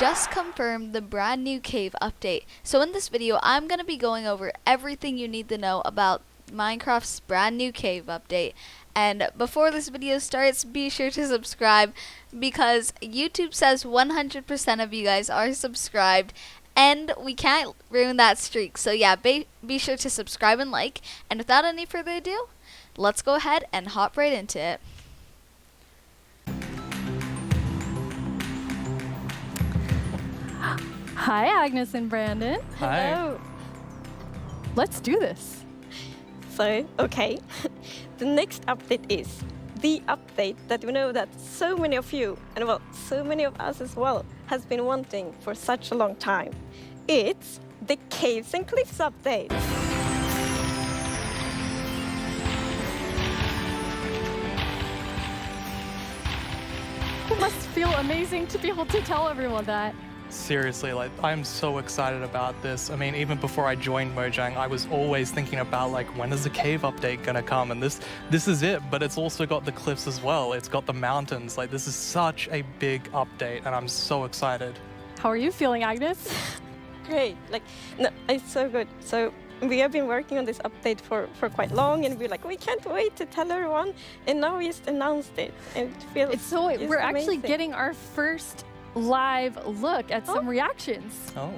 just confirmed the brand new cave update. So in this video, I'm going to be going over everything you need to know about Minecraft's brand new cave update. And before this video starts, be sure to subscribe because YouTube says 100% of you guys are subscribed and we can't ruin that streak. So yeah, be sure to subscribe and like. And without any further ado, let's go ahead and hop right into it. Hi, Agnes and Brandon. Hi. Hello. Let's do this. So, okay, the next update is the update that we know that so many of you, and well, so many of us as well, has been wanting for such a long time. It's the Caves and Cliffs update. It must feel amazing to be able to tell everyone that. Seriously, like, I'm so excited about this. I mean, even before I joined Mojang, I was always thinking about, like, when is the cave update gonna come? And this is it, but it's also got the cliffs as well. It's got the mountains. Like, this is such a big update, and I'm so excited. How are you feeling, Agnes? Great, like, no, it's so good. So we have been working on this update for quite long, and we're like, we can't wait to tell everyone, and now we just announced it, and it feels We're actually amazing. getting our first live look at some reactions. Oh,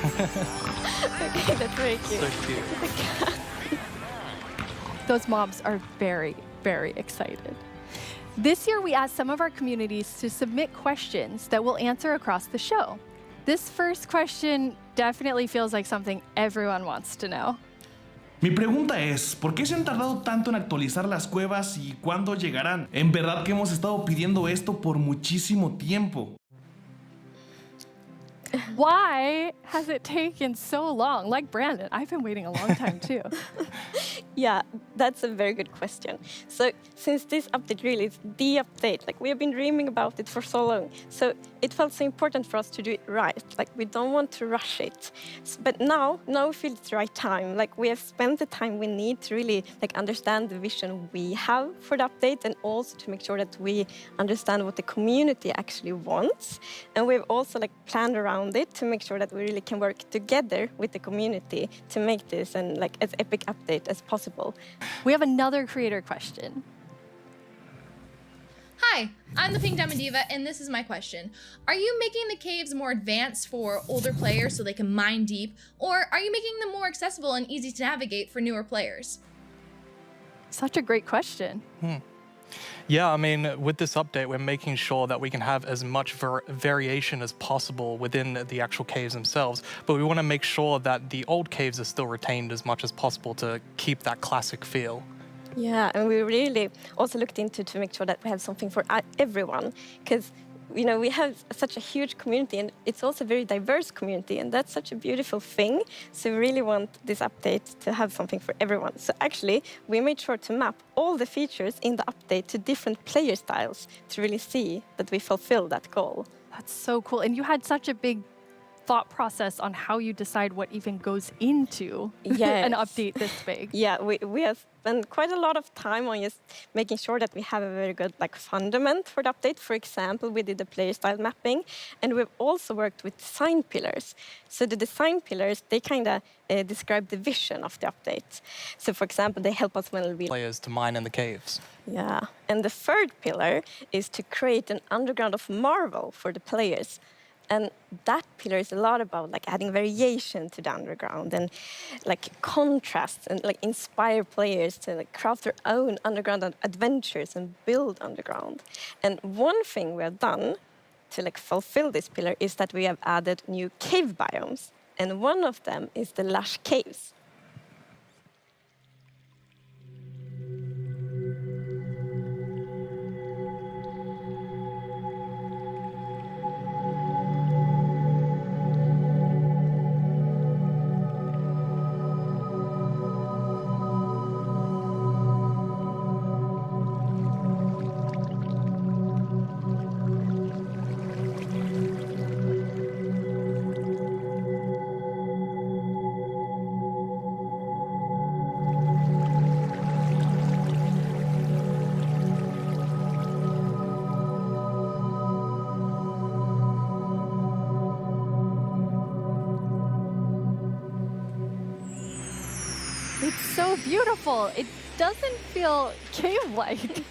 Okay, that's very cute. so cute. Those mobs are very, very excited. This year, we asked some of our communities to submit questions that we'll answer across the show. This first question definitely feels like something everyone wants to know. Mi pregunta es, ¿por qué se han tardado tanto en actualizar las cuevas y cuándo llegarán? En verdad que hemos estado pidiendo esto por muchísimo tiempo. Why has it taken so long? Like Brandon, I've been waiting a long time too. Yeah, that's a very good question. So since this update really is the update, like we have been dreaming about it for so long, so it felt so important for us to do it right. Like we don't want to rush it. But now we feel it's the right time. Like we have spent the time we need to really like understand the vision we have for the update and also to make sure that we understand what the community actually wants. And we've also like planned around it to make sure that we really can work together with the community to make this and like as epic update as possible. We have another creator question. Hi, I'm the Pink Diamond Diva, and this is my question. Are you making the caves more advanced for older players so they can mine deep, or are you making them more accessible and easy to navigate for newer players? Such a great question. Yeah, I mean, with this update, we're making sure that we can have as much variation as possible within the actual caves themselves, but we want to make sure that the old caves are still retained as much as possible to keep that classic feel. Yeah, and we really also looked into to make sure that we have something for everyone, because you know we have such a huge community, and it's also a very diverse community, and that's such a beautiful thing. So we really want this update to have something for everyone. So actually, we made sure to map all the features in the update to different player styles to really see that we fulfill that goal. That's so cool. And you had such a big thought process on how you decide what even goes into an update this big. Yeah, we have spent quite a lot of time on just making sure that we have a very good like fundament for the update. For example, we did the player style mapping, and we've also worked with design pillars. So the design pillars, they kind of describe the vision of the update. So for example, they help us when we Players to mine in the caves. Yeah, and the third pillar is to create an underground of marvel for the players. And that pillar is a lot about like adding variation to the underground and like contrast and like inspire players to like craft their own underground adventures and build underground. And one thing we have done to like fulfill this pillar is that we have added new cave biomes. And one of them is the Lush caves. It's so beautiful. It doesn't feel cave-like.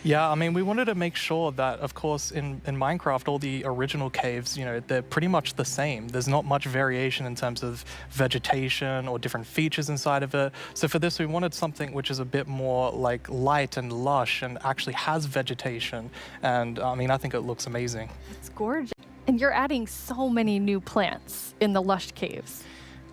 Yeah, I mean, we wanted to make sure that, of course, in Minecraft, all the original caves, they're pretty much the same. There's not much variation in terms of vegetation or different features inside of it. So for this, we wanted something which is a bit more like light and lush and actually has vegetation. And I mean, I think it looks amazing. It's gorgeous. And you're adding so many new plants in the Lush caves.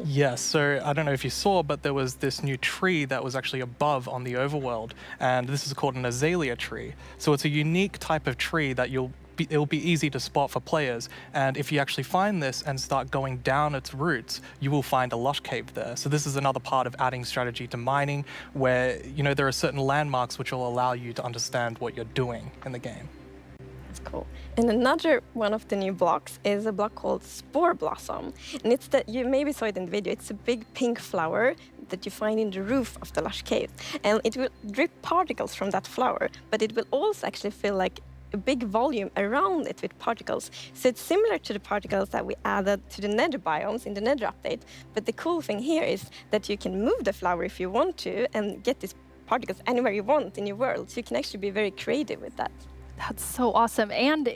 Yes, so I don't know if you saw, but there was this new tree that was actually above on the overworld, and this is called an azalea tree. So it's a unique type of tree that it'll be easy to spot for players, and if you actually find this and start going down its roots, you will find a lush cave there. So this is another part of adding strategy to mining, where there are certain landmarks which will allow you to understand what you're doing in the game. Cool. And another one of the new blocks is a block called Spore Blossom. And it's you maybe saw it in the video, it's a big pink flower that you find in the roof of the Lush cave. And it will drip particles from that flower, but it will also actually feel like a big volume around it with particles. So it's similar to the particles that we added to the nether biomes in the nether update. But the cool thing here is that you can move the flower if you want to and get these particles anywhere you want in your world. So you can actually be very creative with that. That's so awesome. And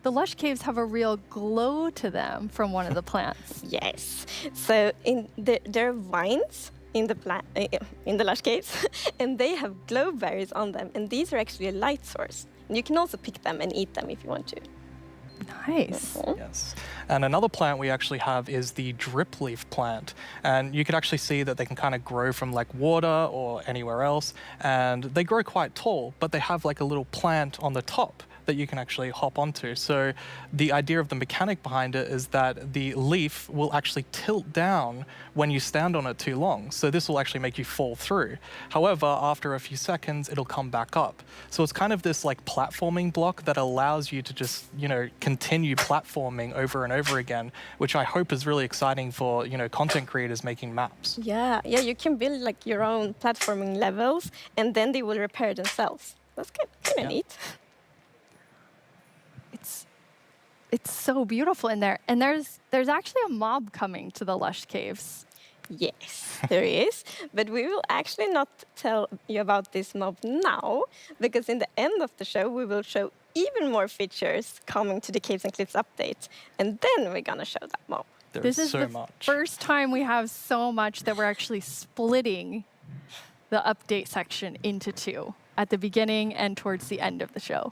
the Lush caves have a real glow to them from one of the plants. Yes. So there are vines in the Lush caves, and they have glow berries on them, and these are actually a light source. And you can also pick them and eat them if you want to. Nice. Yes. And another plant we actually have is the drip leaf plant. And you can actually see that they can kind of grow from like water or anywhere else. And they grow quite tall, but they have like a little plant on the top that you can actually hop onto. So the idea of the mechanic behind it is that the leaf will actually tilt down when you stand on it too long. So this will actually make you fall through. However, after a few seconds, it'll come back up. So it's kind of this like platforming block that allows you to just, continue platforming over and over again, which I hope is really exciting for, content creators making maps. Yeah, you can build like your own platforming levels, and then they will repair themselves. That's kind of neat. It's so beautiful in there. And there's actually a mob coming to the Lush caves. Yes, there is. But we will actually not tell you about this mob now, because in the end of the show, we will show even more features coming to the Caves and Cliffs update. And then we're going to show that mob. This is the first time we have so much that we're actually splitting the update section into two at the beginning and towards the end of the show.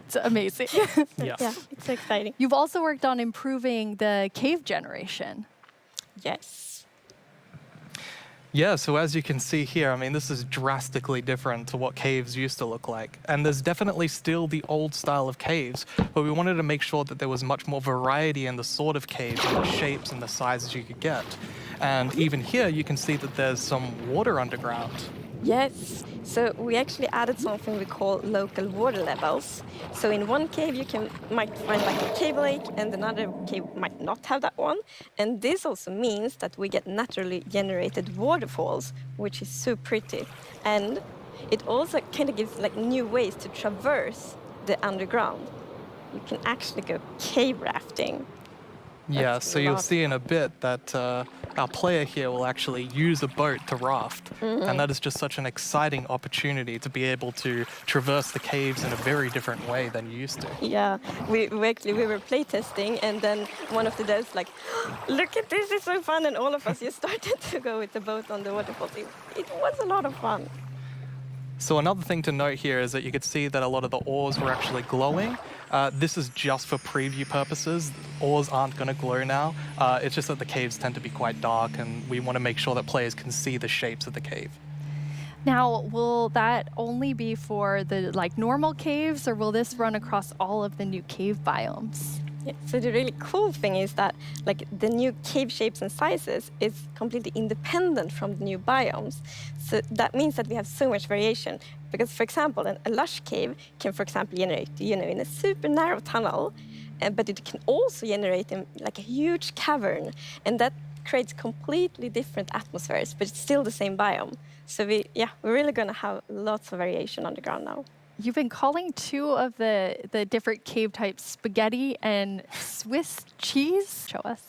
It's amazing. Yeah, it's exciting. You've also worked on improving the cave generation. Yes. Yeah, so as you can see here, I mean, this is drastically different to what caves used to look like. And there's definitely still the old style of caves, but we wanted to make sure that there was much more variety in the sort of caves and the shapes and the sizes you could get. And even here, you can see that there's some water underground. Yes, so we actually added something we call local water levels. So in one cave might find like a cave lake, and another cave might not have that one. And this also means that we get naturally generated waterfalls, which is so pretty. And it also kind of gives like new ways to traverse the underground. You can actually go cave rafting. Yeah, so you'll see in a bit that our player here will actually use a boat to raft. And that is just such an exciting opportunity to be able to traverse the caves in a very different way than you used to. Yeah, we were playtesting, and then one of the devs like, look at this, it's so fun, and all of us just started to go with the boat on the waterfall. It was a lot of fun. So another thing to note here is that you could see that a lot of the ores were actually glowing. This is just for preview purposes. Ores aren't going to glow now. It's just that the caves tend to be quite dark, and we want to make sure that players can see the shapes of the cave. Now, will that only be for the normal caves, or will this run across all of the new cave biomes? Yeah, so the really cool thing is that the new cave shapes and sizes is completely independent from the new biomes. So that means that we have so much variation. Because, for example, a lush cave can, for example, generate, in a super narrow tunnel, but it can also generate in a huge cavern, and that creates completely different atmospheres, but it's still the same biome. So we're really going to have lots of variation underground now. You've been calling two of the different cave types spaghetti and Swiss cheese. Show us.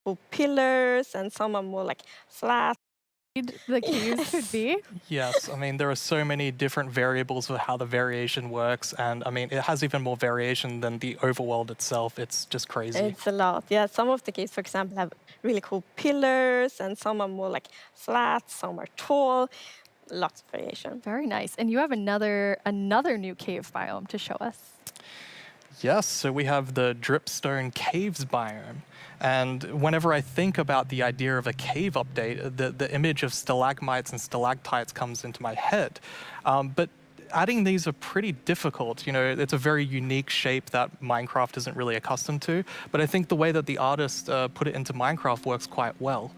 cool pillars, and some are more like flat. The caves could be. Yes, I mean, there are so many different variables for how the variation works, and I mean, it has even more variation than the overworld itself. It's just crazy. It's a lot. Yeah, some of the caves, for example, have really cool pillars, and some are more like flat, some are tall. Lots of variation. Very nice. And you have another new cave biome to show us. Yes, so we have the Dripstone Caves biome. And whenever I think about the idea of a cave update, the image of stalagmites and stalactites comes into my head. But adding these are pretty difficult. You know, it's a very unique shape that Minecraft isn't really accustomed to. But I think the way that the artist put it into Minecraft works quite well.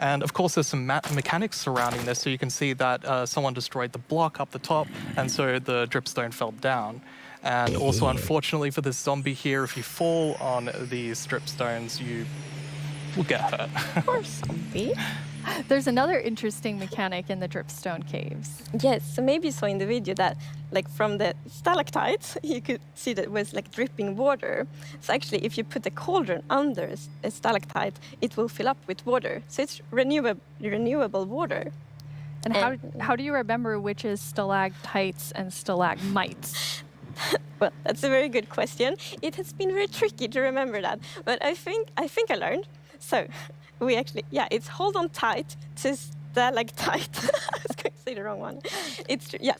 And of course, there's some mechanics surrounding this. So you can see that someone destroyed the block up the top, and so the dripstone fell down. And also, unfortunately for this zombie here, if you fall on these dripstones, you will get hurt. Poor zombie. There's another interesting mechanic in the dripstone caves. Yes, so maybe you saw in the video that, like, from the stalactites, you could see that it was like dripping water. So actually, if you put a cauldron under a stalactite, it will fill up with water. So it's renewable water. And how do you remember which is stalactites and stalagmites? Well, that's a very good question. It has been very tricky to remember that, but I think I learned. So we actually, it's hold on tight to stalactite. I was going to say the wrong one.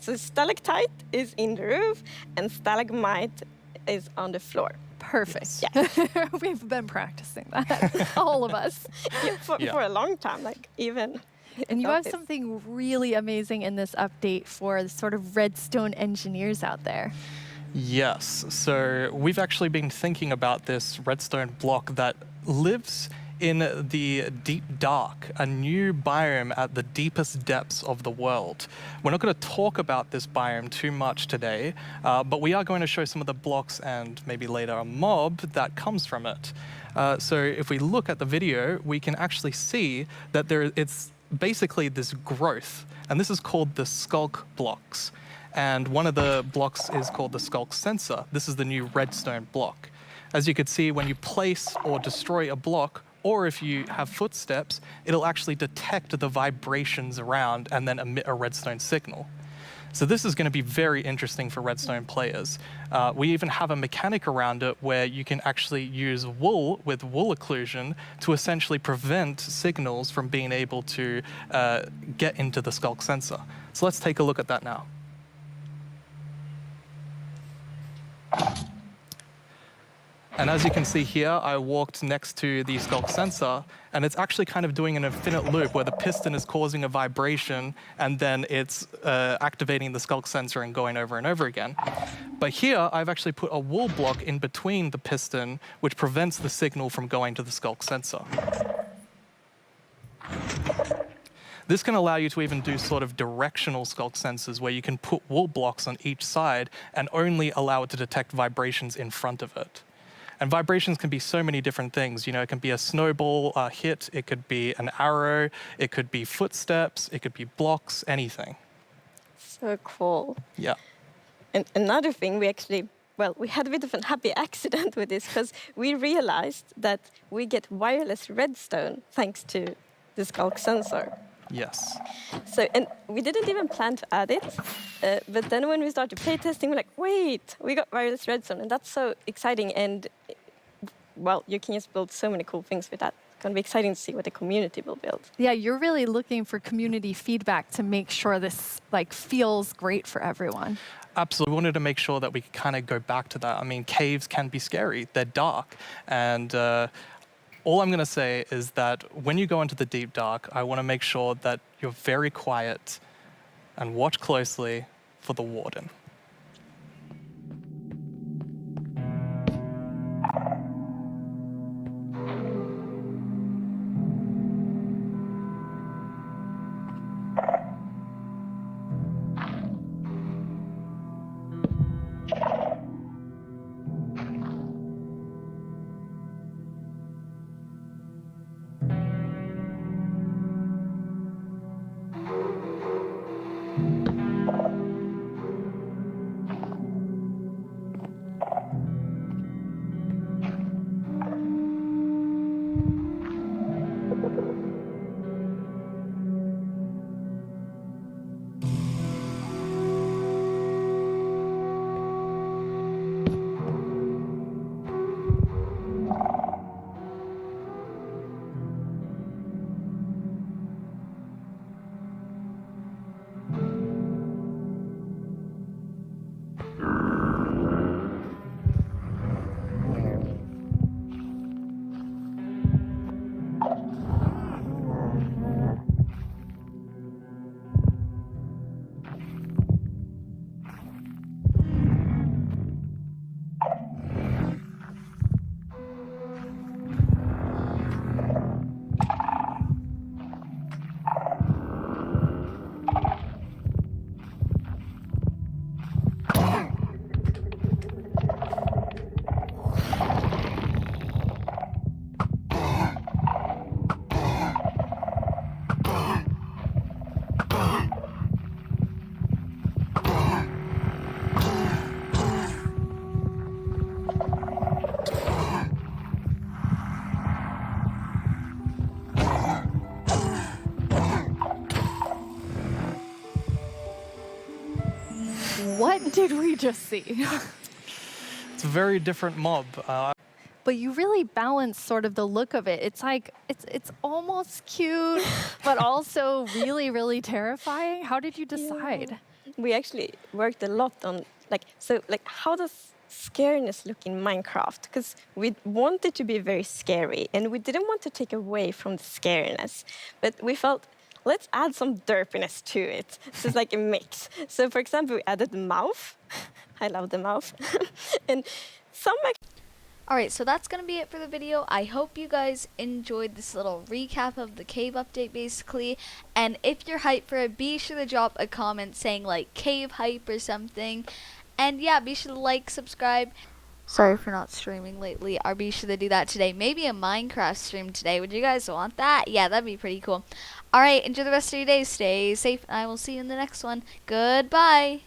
So stalactite is in the roof and stalagmite is on the floor. Perfect. Yeah. We've been practicing that, all of us. For a long time, like even. And you have something really amazing in this update for the sort of redstone engineers out there. Yes, so we've actually been thinking about this redstone block that lives in the deep dark, a new biome at the deepest depths of the world. We're not going to talk about this biome too much today, but we are going to show some of the blocks and maybe later a mob that comes from it. So if we look at the video, we can actually see that it's basically this growth, and this is called the skulk blocks. And one of the blocks is called the skulk sensor. This is the new redstone block. As you can see, when you place or destroy a block, or if you have footsteps, it'll actually detect the vibrations around and then emit a redstone signal. So this is going to be very interesting for redstone players. We even have a mechanic around it where you can actually use wool with wool occlusion to essentially prevent signals from being able to get into the skulk sensor. So let's take a look at that now. And as you can see here, I walked next to the skulk sensor, and it's actually kind of doing an infinite loop where the piston is causing a vibration, and then it's activating the skulk sensor and going over and over again. But here, I've actually put a wool block in between the piston, which prevents the signal from going to the skulk sensor. This can allow you to even do sort of directional skulk sensors where you can put wool blocks on each side and only allow it to detect vibrations in front of it. And vibrations can be so many different things. You know, it can be a snowball hit, it could be an arrow, it could be footsteps, it could be blocks, anything. So cool. Yeah. And another thing, we had a bit of a happy accident with this because we realized that we get wireless redstone thanks to the skulk sensor. Yes. So, and we didn't even plan to add it, but then when we started playtesting, we're like, wait, we got wireless redstone, and that's so exciting. And well, you can just build so many cool things with that. It's gonna be exciting to see what the community will build. Yeah, you're really looking for community feedback to make sure this feels great for everyone. Absolutely. We wanted to make sure that we could kind of go back to that. I mean, caves can be scary. They're dark. And all I'm going to say is that when you go into the deep dark, I want to make sure that you're very quiet and watch closely for the warden. did we just see? It's a very different mob. But you really balance sort of the look of it. It's like it's almost cute, but also really, really terrifying. How did you decide? We actually worked a lot on how does scariness look in Minecraft? Because we wanted to be very scary, and we didn't want to take away from the scariness, but we felt let's add some derpiness to it. So it's like a mix. So for example, we added the mouth. I love the mouth, and some. Alright, so that's going to be it for the video. I hope you guys enjoyed this little recap of the cave update basically. And if you're hyped for it, be sure to drop a comment saying like cave hype or something. And yeah, be sure to like, subscribe. Sorry for not streaming lately. I'll be sure to do that today. Maybe a Minecraft stream today. Would you guys want that? Yeah, that'd be pretty cool. Alright, enjoy the rest of your day. Stay safe, and I will see you in the next one. Goodbye.